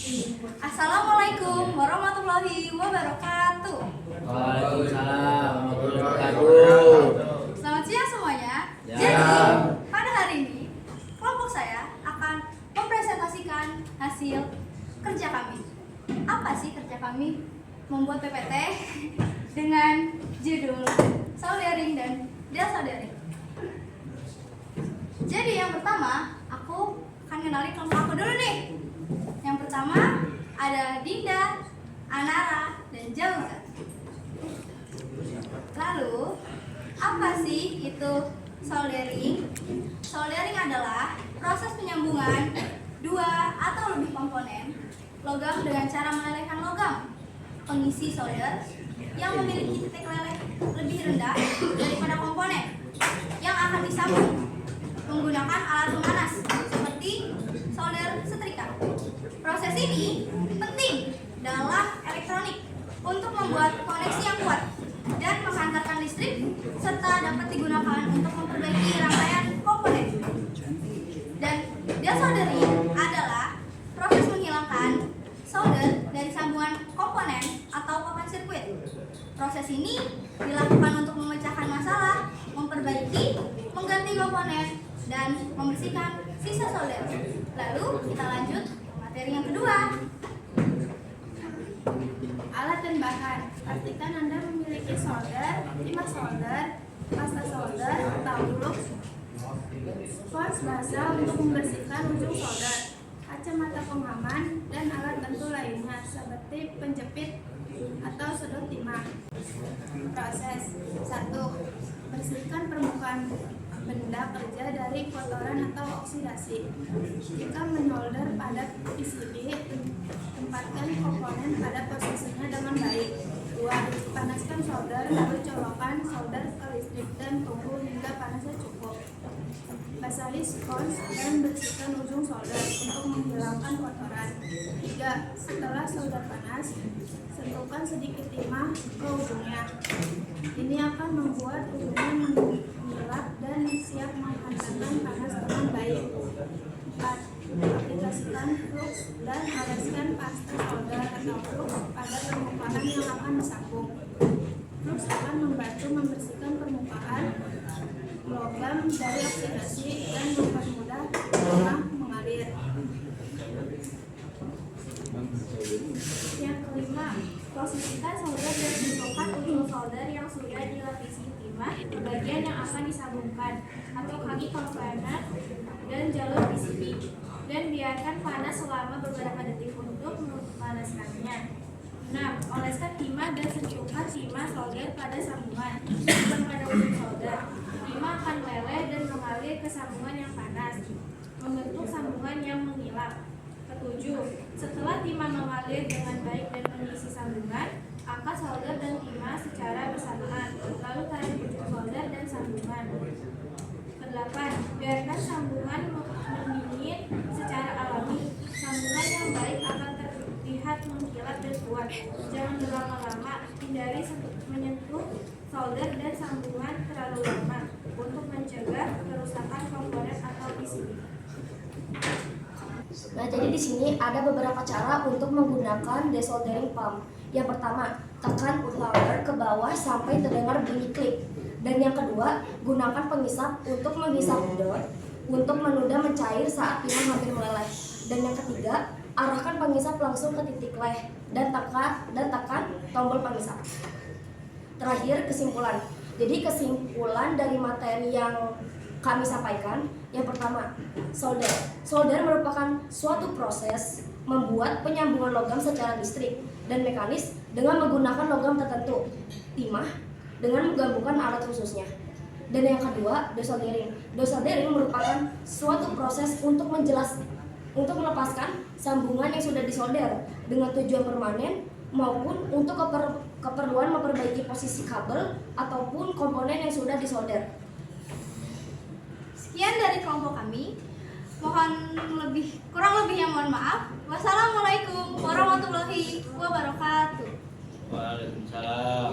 Assalamualaikum warahmatullahi wabarakatuh. Waalaikumsalam warahmatullahi wabarakatuh. Selamat siang semuanya. Ya. Jadi, pada hari ini kelompok saya akan mempresentasikan hasil kerja kami. Apa sih kerja kami? Membuat PPT dengan judul soldering dan desoldering. Jadi yang pertama, aku akan kenalin kelompok aku dulu nih. Yang pertama ada Dinda, Anara, dan Jauza. Lalu, apa sih itu soldering? Soldering adalah proses penyambungan dua atau lebih komponen logam dengan cara melelehkan logam pengisi solder yang memiliki titik leleh lebih rendah daripada komponen yang akan disambung menggunakan alat pemanas seperti solder setrika. Proses ini penting dalam elektronik untuk membuat koneksi yang kuat dan menghantarkan listrik serta dapat digunakan untuk memperbaiki rangkaian komponen. Dan desoldering adalah proses menghilangkan solder dari sambungan komponen atau papan sirkuit. Proses ini dilakukan untuk memecahkan masalah, memperbaiki, mengganti komponen, dan membersihkan sisa solder. Lalu kita lanjut ke materi yang kedua. Alat dan bahan. Pastikan Anda memiliki solder, timah solder, pasta solder, tauluk, spons basah untuk membersihkan ujung solder, kacamata pengaman, dan alat bantu lainnya seperti penjepit atau sudut timah. Proses 1. Bersihkan permukaan benda kerja dari kotoran atau oksidasi. Jika menolder pada PCB, tempatkan komponen pada posisinya dengan baik. 2. Panaskan solder, lalu colokkan solder ke listrik dan tunggu hingga panasnya cukup. Basahi spons dan bersihkan ujung solder untuk menghilangkan kotoran. 3. Setelah solder panas, sentuhkan sedikit timah ke ujungnya. Ini akan membuat ujungnya mengkilap dan siap menghantarkan panas dengan baik. 4. Aplikasikan flux dan oleskan pasta solder atau flux pada permukaan yang akan disambung. Flux akan membantu membersihkan permukaan logam dari oksidasi dan mempermudah timah mengalir. Yang kelima, posisikan solder dan bentukkan ujung solder yang sudah dilapisi timah ke bagian yang akan disambungkan atau kaki komponen dan jalur PCB, dan biarkan panas selama beberapa detik untuk memanaskannya. 6. Oleskan timah dan sentuhkan timah solder pada sambungan, bukan pada ujung solder. Timah akan meleleh dan mengalir ke sambungan yang panas, membentuk sambungan yang mengilap. 7. Setelah timah mengalir dengan baik dan mengisi sambungan, angkat solder dan timah secara bersamaan, lalu tarik ujung solder dan sambungan. 8. Biarkan sambungan mendingin secara alami. Sambungan yang baik akan terlihat mengkilat dan kuat. Jangan berlama-lama, hindari menyentuh solder dan sambungan terlalu lama untuk mencegah kerusakan komponen atau PCB. Nah, jadi di sini ada beberapa cara untuk menggunakan desoldering pump. Yang pertama, tekan power ke bawah sampai terdengar bunyi klik. Dan yang kedua, gunakan pengisap untuk menghisap dot untuk menunda mencair saat timah hampir meleleh. Dan yang ketiga, arahkan pengisap langsung ke titik leh dan tekan tombol pengisap. Terakhir, kesimpulan. Jadi kesimpulan dari materi yang kami sampaikan, yang pertama, solder. Solder merupakan suatu proses membuat penyambungan logam secara listrik dan mekanis dengan menggunakan logam tertentu, timah, dengan menggabungkan alat khususnya. Dan yang kedua, desoldering. Desoldering merupakan suatu proses untuk melepaskan sambungan yang sudah disolder dengan tujuan permanen maupun untuk keperluan memperbaiki posisi kabel ataupun komponen yang sudah disolder. Sekian dari kelompok kami. Kurang lebihnya mohon maaf. Wassalamualaikum warahmatullahi wabarakatuh. Waalaikumsalam.